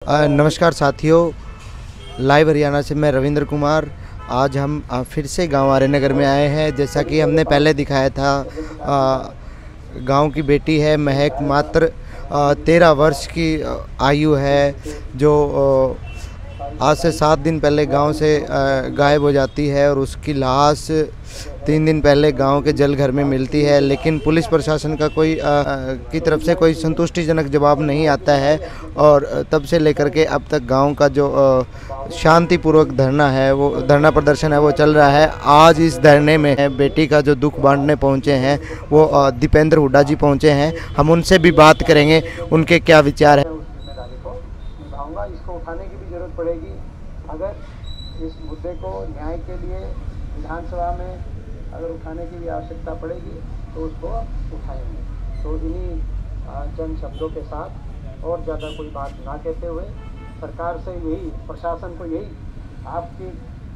नमस्कार साथियों, लाइव हरियाणा से मैं रविंद्र कुमार। आज हम फिर से गांव आर्यनगर में आए हैं। जैसा कि हमने पहले दिखाया था, गांव की बेटी है महक, मात्र 13 वर्ष की आयु है, जो आज से 7 दिन पहले गांव से गायब हो जाती है और उसकी लाश 3 दिन पहले गांव के जल घर में मिलती है। लेकिन पुलिस प्रशासन का की तरफ से कोई संतुष्टिजनक जवाब नहीं आता है और तब से लेकर के अब तक गांव का जो शांतिपूर्वक धरना प्रदर्शन है वो चल रहा है। आज इस धरने में बेटी का जो दुख बांटने पहुंचे हैं वो दीपेंद्र हुड्डा जी पहुंचे हैं। हम उनसे भी बात करेंगे, उनके क्या विचार हैं। इसको उठाने की भी जरूरत पड़ेगी। अगर इस मुद्दे को न्याय के लिए विधानसभा में अगर उठाने की भी आवश्यकता पड़ेगी तो उसको उठाएंगे। तो इन्हीं चंद शब्दों के साथ और ज़्यादा कोई बात ना कहते हुए सरकार से यही, प्रशासन को यही आपकी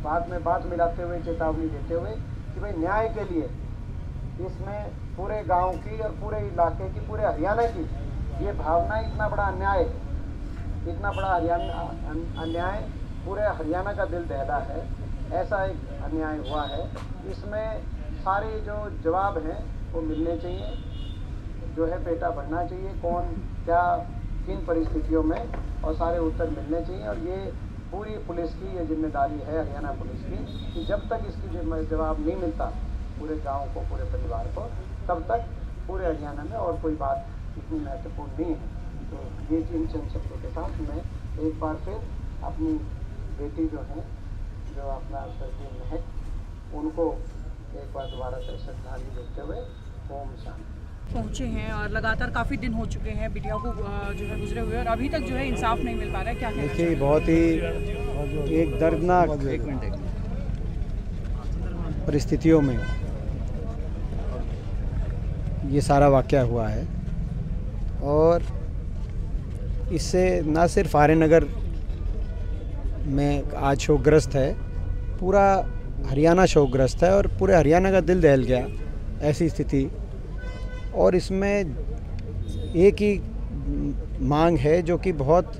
बात में बात मिलाते हुए चेतावनी देते हुए कि भाई न्याय के लिए इसमें पूरे गांव की और पूरे इलाके की, पूरे हरियाणा की ये भावना, इतना बड़ा अन्याय, इतना बड़ा अन्याय पूरे हरियाणा का दिल दहला है। ऐसा एक अन्याय हुआ है, इसमें सारे जो जवाब हैं वो मिलने चाहिए, जो है पेटा भरना चाहिए, कौन क्या किन परिस्थितियों में, और सारे उत्तर मिलने चाहिए। और ये पूरी पुलिस की ये जिम्मेदारी है, हरियाणा पुलिस की, कि जब तक इसकी जवाब नहीं मिलता पूरे गाँव को, पूरे परिवार को, तब तक पूरे हरियाणा में और कोई बात इतनी महत्वपूर्ण नहीं है। तो ये इन चंद शब्दों के साथ मैं एक बार फिर अपनी बेटी जो है, जो अपना स्वर्गीय महक, उनको एक बार दोबारा से श्रद्धांजलि देते हुए ओम शांति। पहुँचे हैं और लगातार काफ़ी दिन हो चुके हैं बिटिया को जो है गुजरे हुए, और अभी तक जो है इंसाफ नहीं मिल पा रहा है। क्या कहना देखिए, बहुत ही एक दर्दनाक परिस्थितियों में ये सारा वाक़या हुआ है और इससे न सिर्फ आर्यनगर में आज शोकग्रस्त है, पूरा हरियाणा शोकग्रस्त है और पूरे हरियाणा का दिल दहल गया ऐसी स्थिति। और इसमें एक ही मांग है जो कि बहुत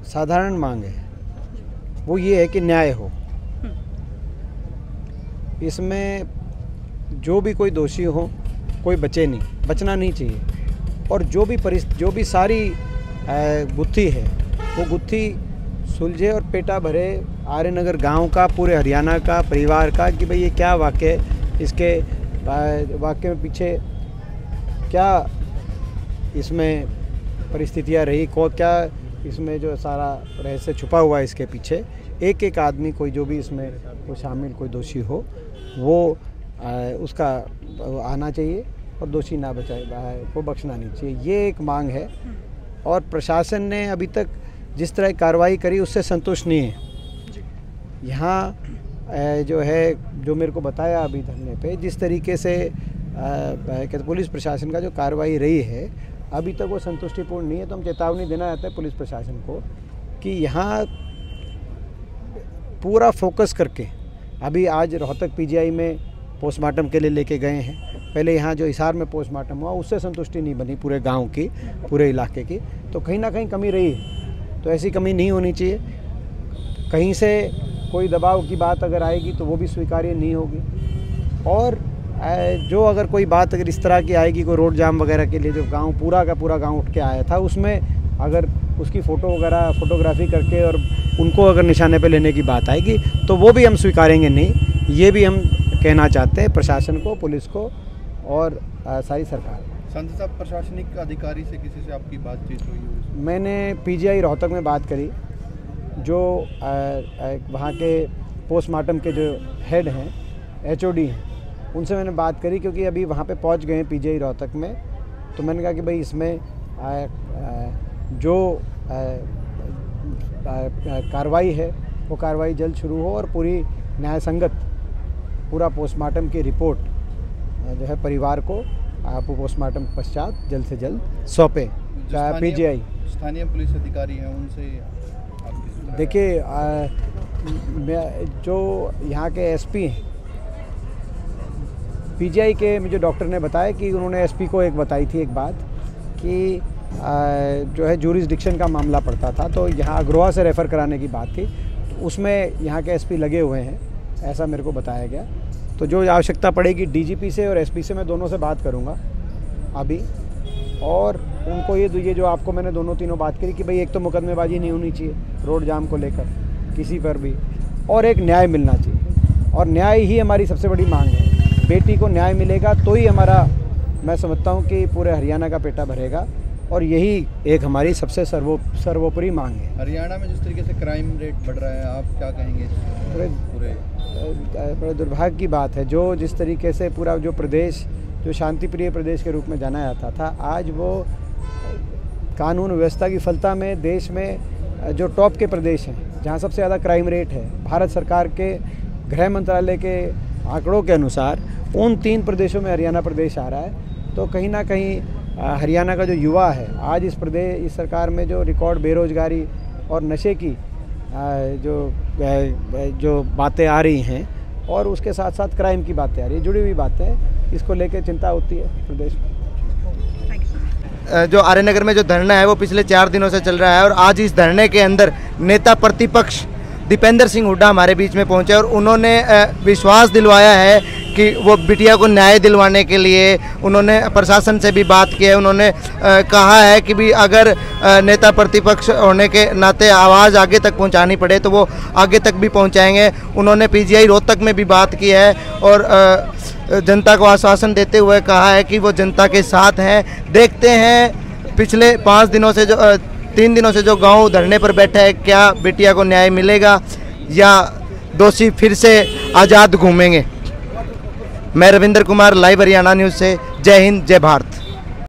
साधारण मांग है, वो ये है कि न्याय हो। इसमें जो भी कोई दोषी हो, कोई बचना नहीं चाहिए। और जो भी सारी गुत्थी है वो गुत्थी सुलझे और पेटा भरे आर्यनगर गांव का, पूरे हरियाणा का, परिवार का, कि भाई ये क्या वाक़या है, इसके वाक़ये में पीछे क्या इसमें परिस्थितियां रही, क्या इसमें जो सारा रहस्य छुपा हुआ है इसके पीछे। एक एक आदमी, कोई जो भी इसमें कोई शामिल, कोई दोषी हो, वो उसका आना चाहिए और दोषी ना बचाए को बख्शना नहीं चाहिए। ये एक मांग है। और प्रशासन ने अभी तक जिस तरह कार्रवाई करी उससे संतुष्ट नहीं है। यहाँ जो है, जो मेरे को बताया अभी धरने पे, जिस तरीके से पुलिस प्रशासन का जो कार्रवाई रही है अभी तक वो संतुष्टिपूर्ण नहीं है। तो हम चेतावनी देना चाहते हैं पुलिस प्रशासन को कि यहाँ पूरा फोकस करके, अभी आज रोहतक पीजीआई में पोस्टमार्टम के लिए लेके गए हैं, पहले यहाँ जो हिसार में पोस्टमार्टम हुआ उससे संतुष्टि नहीं बनी पूरे गांव की, पूरे इलाके की। तो कहीं ना कहीं कमी रही है, तो ऐसी कमी नहीं होनी चाहिए। कहीं से कोई दबाव की बात अगर आएगी तो वो भी स्वीकार्य नहीं होगी। और जो अगर कोई बात अगर इस तरह की आएगी, कोई रोड जाम वगैरह के लिए जो गांव पूरा का पूरा गांव उठ के आया था, उसमें अगर उसकी फोटोग्राफी करके और उनको अगर निशाने पे लेने की बात आएगी तो वो भी हम स्वीकारेंगे नहीं। ये भी हम कहना चाहते हैं प्रशासन को, पुलिस को और सारी सरकार। संत साहब, प्रशासनिक अधिकारी से किसी से आपकी बातचीत हुई? मैंने पीजीआई रोहतक में बात करी, जो वहाँ के पोस्टमार्टम के जो हेड हैं, एचओडी हैं, उनसे मैंने बात करी, क्योंकि अभी वहाँ पे पहुँच गए हैं पीजीआई रोहतक में। तो मैंने कहा कि भाई इसमें जो कार्रवाई है वो कार्रवाई जल्द शुरू हो और पूरी न्याय संगत पूरा पोस्टमार्टम की रिपोर्ट जो है परिवार को पोस्टमार्टम पश्चात जल्द से जल्द सौंपे पीजीआई। स्थानीय पुलिस अधिकारी हैं, उनसे देखिए, जो यहाँ के एसपी हैं, पीजीआई के मुझे डॉक्टर ने बताया कि उन्होंने एसपी को एक बताई थी एक बात कि जो है जूरिसडिक्शन का मामला पड़ता था, तो यहाँ अग्रोहा से रेफ़र कराने की बात थी, तो उसमें यहाँ के एसपी लगे हुए हैं, ऐसा मेरे को बताया गया। तो जो आवश्यकता पड़ेगी डीजीपी से और एसपी से मैं दोनों से बात करूँगा अभी, और उनको ये जो आपको मैंने तीनों बात करी कि भाई एक तो मुकदमेबाजी नहीं होनी चाहिए रोड जाम को लेकर किसी पर भी, और एक न्याय मिलना चाहिए, और न्याय ही हमारी सबसे बड़ी मांग है। बेटी को न्याय मिलेगा तो ही हमारा, मैं समझता हूँ कि पूरे हरियाणा का पेटा भरेगा, और यही एक हमारी सबसे सर्वोपरि मांग है। हरियाणा में जिस तरीके से क्राइम रेट बढ़ रहा है, आप क्या कहेंगे? बड़े दुर्भाग्य की बात है, जो जिस तरीके से पूरा जो प्रदेश जो शांतिप्रिय प्रदेश के रूप में जाना जाता था, आज वो कानून व्यवस्था की फलता में देश में जो टॉप के प्रदेश हैं, जहाँ सबसे ज़्यादा क्राइम रेट है, भारत सरकार के गृह मंत्रालय के आंकड़ों के अनुसार उन 3 प्रदेशों में हरियाणा प्रदेश आ रहा है। तो कहीं ना कहीं हरियाणा का जो युवा है आज इस सरकार में जो रिकॉर्ड बेरोजगारी और नशे की जो बातें आ रही हैं, और उसके साथ साथ क्राइम की बातें आ रही है, जुड़ी हुई बातें, इसको लेकर चिंता होती है प्रदेश में। जो आर्य नगर में जो धरना है वो पिछले 4 दिनों से चल रहा है, और आज इस धरने के अंदर नेता प्रतिपक्ष दीपेंद्र सिंह हुड्डा हमारे बीच में पहुंचे, और उन्होंने विश्वास दिलवाया है कि वो बिटिया को न्याय दिलवाने के लिए उन्होंने प्रशासन से भी बात की है। उन्होंने कहा है कि भी अगर नेता प्रतिपक्ष होने के नाते आवाज़ आगे तक पहुंचानी पड़े तो वो आगे तक भी पहुंचाएंगे। उन्होंने पीजीआई रोहतक में भी बात की है, और जनता को आश्वासन देते हुए कहा है कि वो जनता के साथ हैं। देखते हैं पिछले 5 दिनों से 3 दिनों से जो गांव धरने पर बैठा है, क्या बिटिया को न्याय मिलेगा या दोषी फिर से आज़ाद घूमेंगे। मैं रविंद्र कुमार, लाइव हरियाणा न्यूज़ से। जय हिंद, जय भारत।